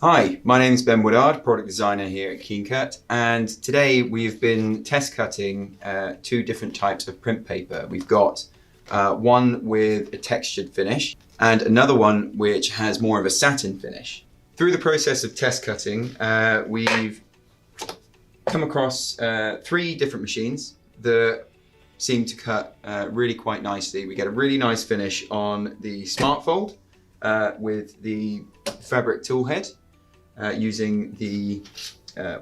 Hi, my name is Ben Woodard, product designer here at Keencut, and today we've been test cutting two different types of print paper. We've got one with a textured finish and another one which has more of a satin finish. Through the process of test cutting, we've come across three different machines that seem to cut really quite nicely. We get a really nice finish on the SmartFold with the fabric tool head. Using the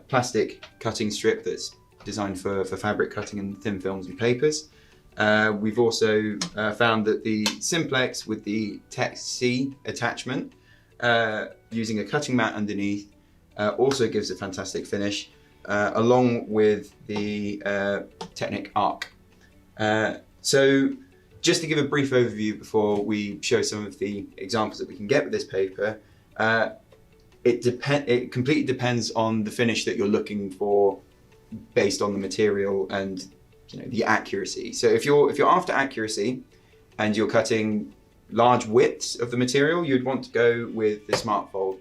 plastic cutting strip that's designed for fabric cutting in thin films and papers. We've also found that the Simplex with the Technic attachment, using a cutting mat underneath, also gives a fantastic finish, along with the Technic ARCTE. So just to give a brief overview before we show some of the examples that we can get with this paper, it completely depends on the finish that you're looking for based on the material and the accuracy. So if you're after accuracy and you're cutting large widths of the material, you'd want to go with the SmartFold.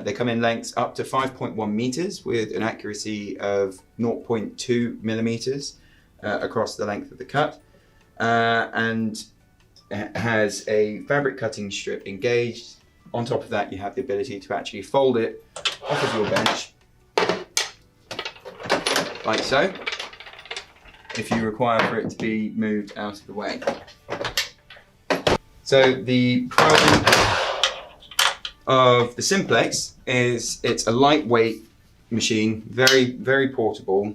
They come in lengths up to 5.1 meters with an accuracy of 0.2 millimeters across the length of the cut, and it has a fabric cutting strip engaged. On top of that, you have the ability to actually fold it off of your bench, like so, if you require for it to be moved out of the way. So the pro of the Simplex is it's a lightweight machine, very portable,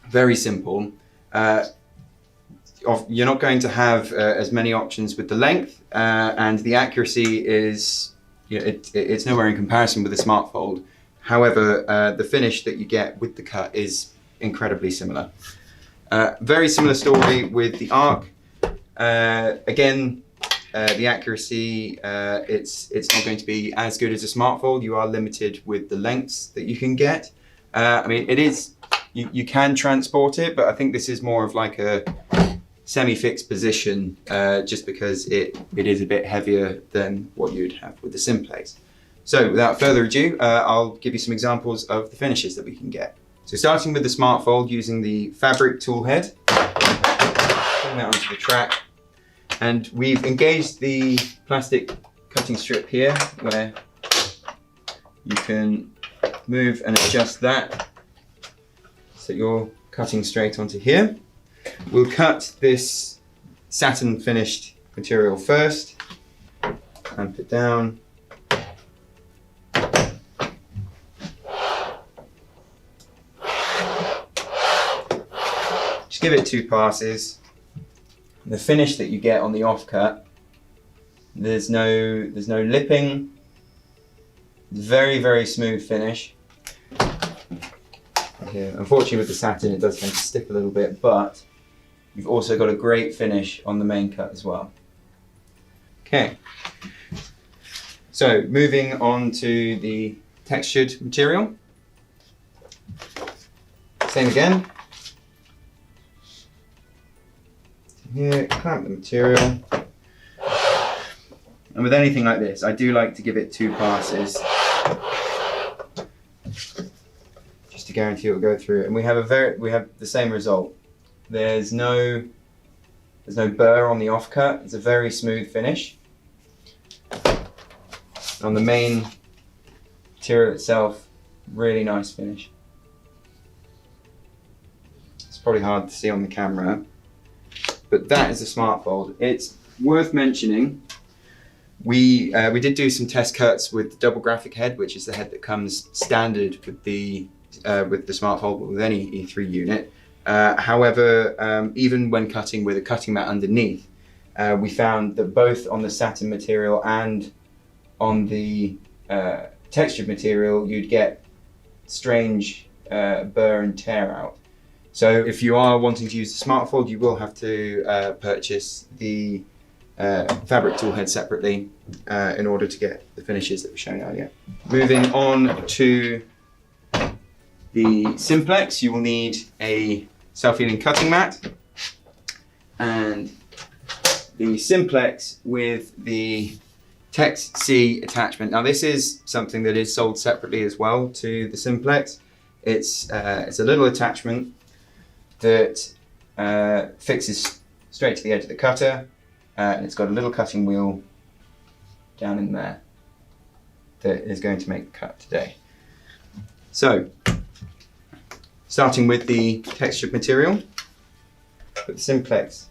very simple. You're not going to have as many options with the length, and the accuracy is it's nowhere in comparison with the SmartFold. However, the finish that you get with the cut is incredibly similar. Very similar story with the ARCTE. Again, the accuracy, it's not going to be as good as a SmartFold. You are limited with the lengths that you can get. I mean, it is, you can transport it, but I think this is more of like a semi-fixed position, just because it is a bit heavier than what you'd have with the Simplex. So without further ado, I'll give you some examples of the finishes that we can get. So starting with the SmartFold, using the fabric tool head, putting that onto the track, and we've engaged the plastic cutting strip here where you can move and adjust that so you're cutting straight onto here. We'll cut this satin finished material first, clamp it down, just give it 2 passes. The finish that you get on the offcut, there's no lipping, very smooth finish. Here, unfortunately with the satin it does tend to stick a little bit, but you've also got a great finish on the main cut as well. Okay, so moving on to the textured material. Same again. Here, clamp the material. And with anything like this, I do like to give it 2 passes, just to guarantee it will go through. And we have the same result. There's no burr on the offcut. It's a very smooth finish. On the main material itself, really nice finish. It's probably hard to see on the camera, but that is a SmartFold. It's worth mentioning, we did do some test cuts with the double graphic head, which is the head that comes standard with the SmartFold, with any E3 unit. However, even when cutting with a cutting mat underneath, we found that both on the satin material and on the textured material, you'd get strange burr and tear out. So if you are wanting to use the SmartFold, you will have to purchase the fabric tool head separately in order to get the finishes that were shown earlier. Moving on to the Simplex, you will need a self-healing cutting mat, and the Simplex with the Text C attachment. Now this is something that is sold separately as well to the Simplex. It's a little attachment that fixes straight to the edge of the cutter, and it's got a little cutting wheel down in there that is going to make the cut today. So, starting with the textured material, put the Simplex,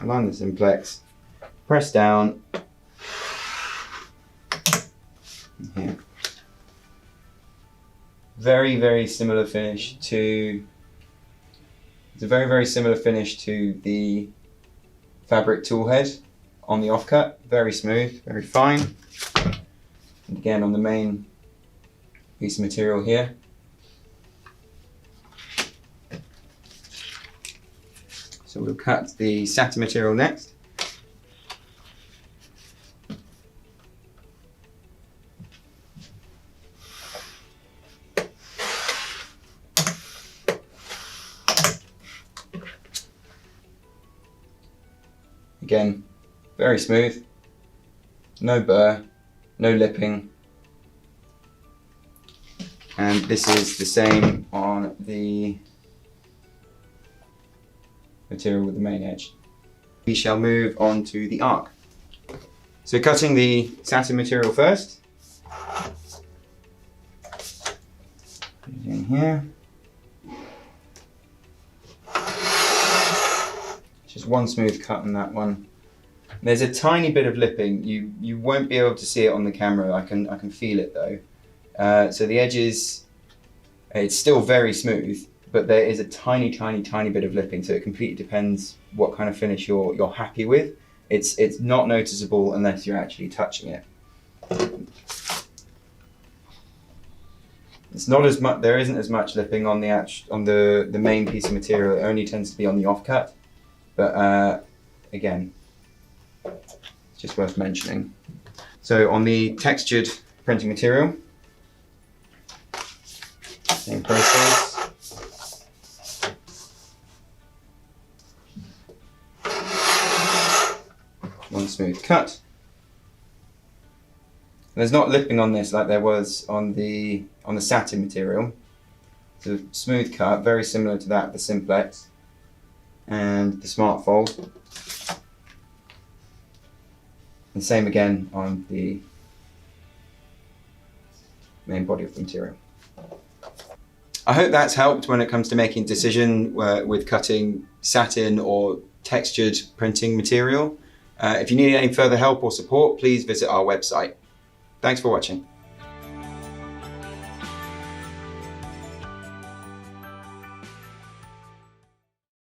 align the Simplex, press down here. Very similar finish to, it's a very similar finish to the fabric tool head on the offcut. Very smooth, very fine. And again on the main piece of material here. So we'll cut the satin material next. Again, very smooth, no burr, no lipping. And this is the same on the material with the main edge. We shall move on to the arc. So cutting the satin material first. Put it in here. Just one smooth cut on that one. There's a tiny bit of lipping. You won't be able to see it on the camera. I can feel it though. So the edges, it's still very smooth, but there is a tiny bit of lipping. So it completely depends what kind of finish you're happy with. It's not noticeable unless you're actually touching it. It's not as much. There isn't as much lipping on the main piece of material. It only tends to be on the offcut. But again, it's just worth mentioning. So on the textured printing material, same process. One smooth cut. There's not lipping on this like there was on the satin material. It's a smooth cut, very similar to that of the Simplex and the Smart Fold. And same again on the main body of the material. I hope that's helped when it comes to making a decision with cutting satin or textured printing material. If you need any further help or support, please visit our website. Thanks for watching.